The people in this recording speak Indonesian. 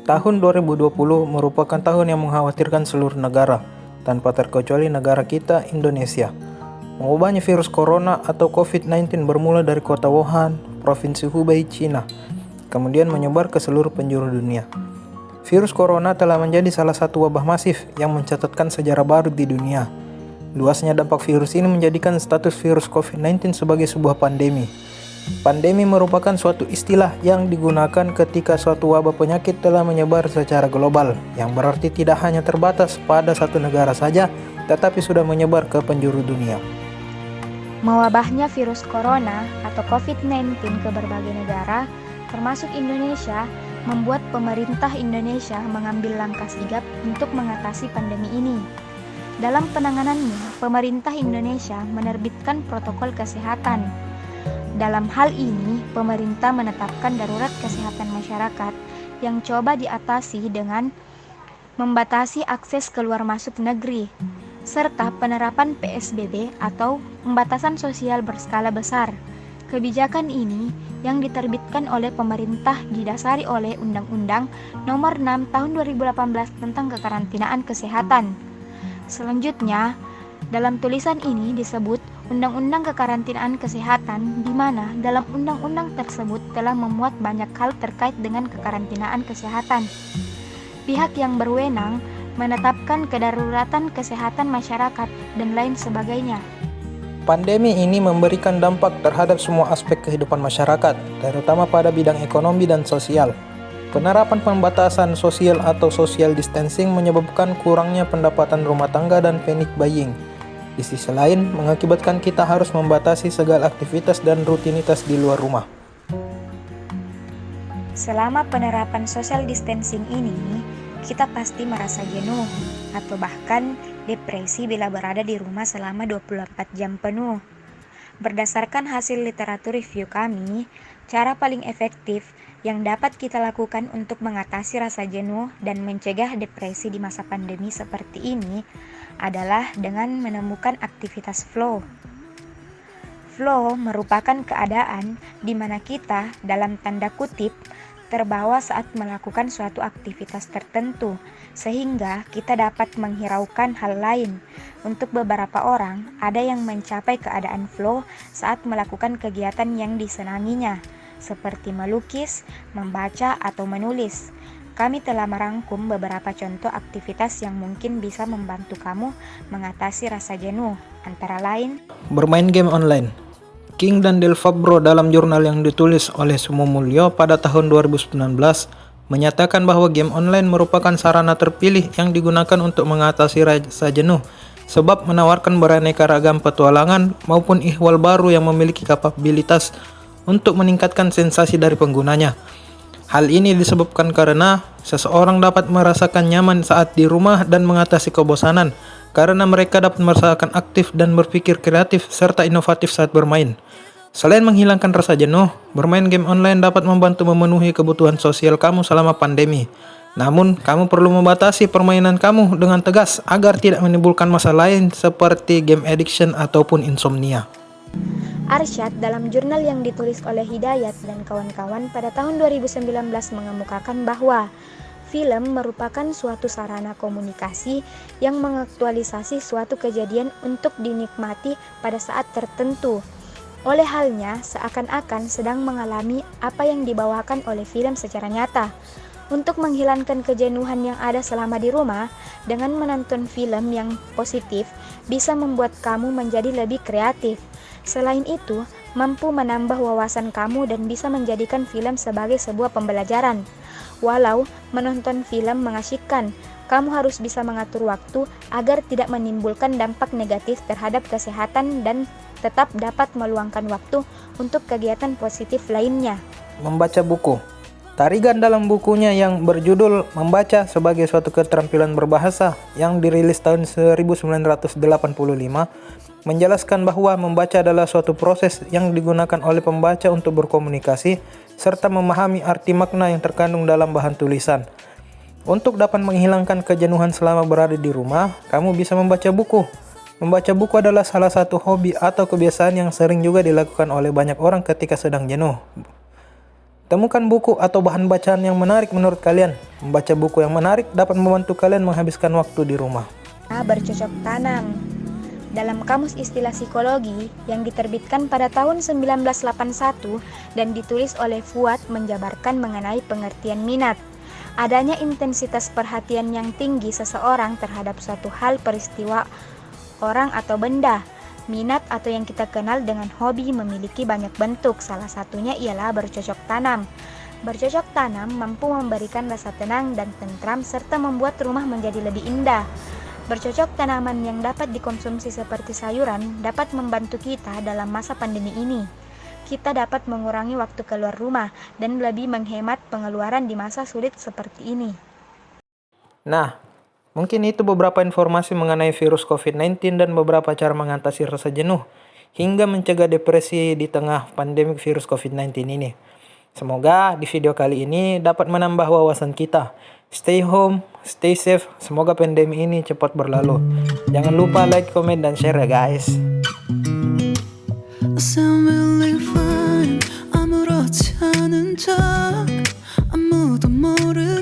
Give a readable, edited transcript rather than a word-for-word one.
Tahun 2020 merupakan tahun yang mengkhawatirkan seluruh negara, tanpa terkecuali negara kita, Indonesia. Mewabahnya virus corona atau COVID-19 bermula dari kota Wuhan, Provinsi Hubei, China, kemudian menyebar ke seluruh penjuru dunia. Virus corona telah menjadi salah satu wabah masif yang mencatatkan sejarah baru di dunia. Luasnya dampak virus ini menjadikan status virus COVID-19 sebagai sebuah pandemi. Pandemi merupakan suatu istilah yang digunakan ketika suatu wabah penyakit telah menyebar secara global, yang berarti tidak hanya terbatas pada satu negara saja, tetapi sudah menyebar ke penjuru dunia. Mewabahnya virus corona atau COVID-19 ke berbagai negara, termasuk Indonesia, membuat pemerintah Indonesia mengambil langkah sigap untuk mengatasi pandemi ini. Dalam penanganannya, pemerintah Indonesia menerbitkan protokol kesehatan. Dalam hal ini, pemerintah menetapkan darurat kesehatan masyarakat yang coba diatasi dengan membatasi akses keluar masuk negeri, serta penerapan PSBB atau pembatasan sosial berskala besar. Kebijakan ini yang diterbitkan oleh pemerintah didasari oleh Undang-Undang Nomor 6 Tahun 2018 tentang Kekarantinaan Kesehatan. Selanjutnya, dalam tulisan ini disebut Undang-Undang Kekarantinaan Kesehatan, di mana dalam undang-undang tersebut telah memuat banyak hal terkait dengan kekarantinaan kesehatan. Pihak yang berwenang menetapkan kedaruratan kesehatan masyarakat dan lain sebagainya. Pandemi ini memberikan dampak terhadap semua aspek kehidupan masyarakat, terutama pada bidang ekonomi dan sosial. Penerapan pembatasan sosial atau social distancing menyebabkan kurangnya pendapatan rumah tangga dan panic buying. Di sisi lain, mengakibatkan kita harus membatasi segala aktivitas dan rutinitas di luar rumah. Selama penerapan social distancing ini, kita pasti merasa jenuh atau bahkan depresi bila berada di rumah selama 24 jam penuh. Berdasarkan hasil literatur review kami, cara paling efektif yang dapat kita lakukan untuk mengatasi rasa jenuh dan mencegah depresi di masa pandemi seperti ini adalah dengan menemukan aktivitas flow. Flow merupakan keadaan di mana kita, dalam tanda kutip, terbawa saat melakukan suatu aktivitas tertentu, sehingga kita dapat menghiraukan hal lain. Untuk beberapa orang, ada yang mencapai keadaan flow saat melakukan kegiatan yang disenanginya, seperti melukis, membaca, atau menulis. Kami telah merangkum beberapa contoh aktivitas yang mungkin bisa membantu kamu mengatasi rasa jenuh, antara lain bermain game online. King dan Del Fabro dalam jurnal yang ditulis oleh Sumo Mulyo pada tahun 2019 menyatakan bahwa game online merupakan sarana terpilih yang digunakan untuk mengatasi rasa jenuh, sebab menawarkan beraneka ragam petualangan maupun ihwal baru yang memiliki kapabilitas untuk meningkatkan sensasi dari penggunanya. Hal ini disebabkan karena seseorang dapat merasakan nyaman saat di rumah dan mengatasi kebosanan, karena mereka dapat merasakan aktif dan berpikir kreatif serta inovatif saat bermain. Selain menghilangkan rasa jenuh, bermain game online dapat membantu memenuhi kebutuhan sosial kamu selama pandemi. Namun, kamu perlu membatasi permainan kamu dengan tegas agar tidak menimbulkan masalah lain seperti game addiction ataupun insomnia. Arsyad dalam jurnal yang ditulis oleh Hidayat dan kawan-kawan pada tahun 2019 mengemukakan bahwa film merupakan suatu sarana komunikasi yang mengaktualisasi suatu kejadian untuk dinikmati pada saat tertentu. Oleh halnya, seakan-akan sedang mengalami apa yang dibawakan oleh film secara nyata. Untuk menghilangkan kejenuhan yang ada selama di rumah, dengan menonton film yang positif bisa membuat kamu menjadi lebih kreatif. Selain itu, mampu menambah wawasan kamu dan bisa menjadikan film sebagai sebuah pembelajaran. Walau menonton film mengasyikkan, kamu harus bisa mengatur waktu agar tidak menimbulkan dampak negatif terhadap kesehatan dan tetap dapat meluangkan waktu untuk kegiatan positif lainnya. Membaca buku. Tarigan dalam bukunya yang berjudul Membaca sebagai suatu keterampilan berbahasa yang dirilis tahun 1985 menjelaskan bahwa membaca adalah suatu proses yang digunakan oleh pembaca untuk berkomunikasi serta memahami arti makna yang terkandung dalam bahan tulisan. Untuk dapat menghilangkan kejenuhan selama berada di rumah, kamu bisa membaca buku. Membaca buku adalah salah satu hobi atau kebiasaan yang sering juga dilakukan oleh banyak orang ketika sedang jenuh. Temukan buku atau bahan bacaan yang menarik menurut kalian. Membaca buku yang menarik dapat membantu kalian menghabiskan waktu di rumah. Bercocok tanam. Dalam Kamus Istilah Psikologi yang diterbitkan pada tahun 1981 dan ditulis oleh Fuad menjabarkan mengenai pengertian minat. Adanya intensitas perhatian yang tinggi seseorang terhadap suatu hal, peristiwa, orang atau benda. Minat atau yang kita kenal dengan hobi memiliki banyak bentuk, salah satunya ialah bercocok tanam. Bercocok tanam mampu memberikan rasa tenang dan tentram serta membuat rumah menjadi lebih indah. Bercocok tanaman yang dapat dikonsumsi seperti sayuran dapat membantu kita dalam masa pandemi ini. Kita dapat mengurangi waktu keluar rumah dan lebih menghemat pengeluaran di masa sulit seperti ini. Nah, mungkin itu beberapa informasi mengenai virus COVID-19 dan beberapa cara mengatasi rasa jenuh hingga mencegah depresi di tengah pandemi virus COVID-19 ini. Semoga di video kali ini dapat menambah wawasan kita. Stay home, stay safe, semoga pandemi ini cepat berlalu. Jangan lupa like, comment, dan share ya guys. I sound really fine. 아무렇지 않은 척 아무도 모르